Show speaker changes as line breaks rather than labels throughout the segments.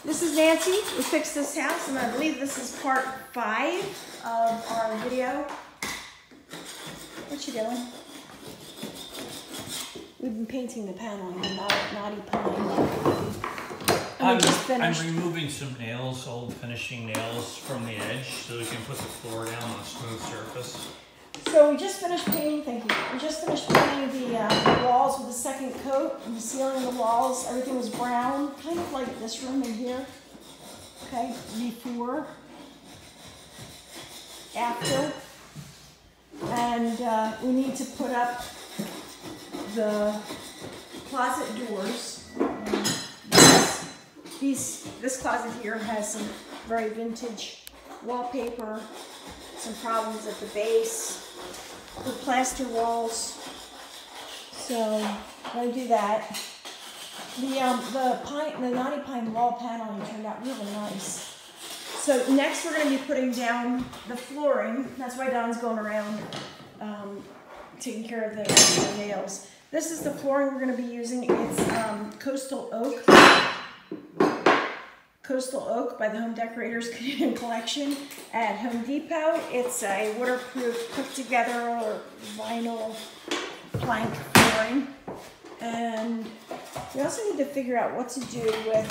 This is Nancy. We fixed this house, and I believe this is part 5 of our video. What you doing? We've been painting the paneling, the knotty paneling.
I'm removing some nails, old finishing nails from the edge, so we can put the floor down on a smooth surface.
So we just finished painting, thank you. We just finished painting the walls with the second coat, and the ceiling of the walls, everything was brown, kind of like this room in here. Okay, before, after, and we need to put up the closet doors. This closet here has some very vintage wallpaper, some problems at the base, the plaster walls. So I'm gonna do that. The knotty pine wall paneling turned out really nice. So next we're gonna be putting down the flooring. That's why Don's going around taking care of the nails. This is the flooring we're gonna be using. It's Coastal Oak by the Home Decorators Collection at Home Depot. It's a waterproof, put together vinyl plank flooring. And we also need to figure out what to do with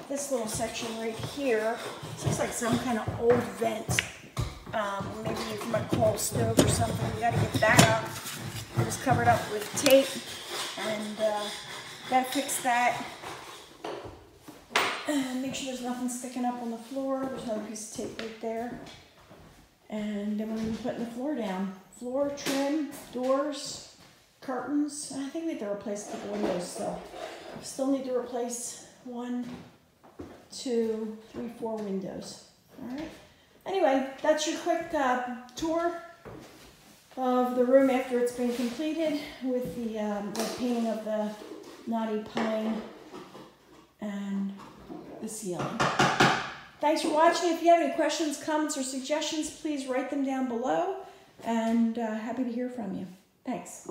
this little section right here. This looks like some kind of old vent, maybe from a coal stove or something. We gotta get that up. It was covered up with tape, and gotta fix that. Make sure there's nothing sticking up on the floor. There's another piece of tape right there. And then we're going to be putting the floor down. Floor, trim, doors, curtains. I think we have to replace a couple windows still. Still need to replace 1, 2, 3, 4 windows. Alright. Anyway, that's your quick tour of the room after it's been completed with the painting of the knotty pine and the ceiling. Thanks for watching. If you have any questions, comments, or suggestions, please write them down below, and happy to hear from you. Thanks.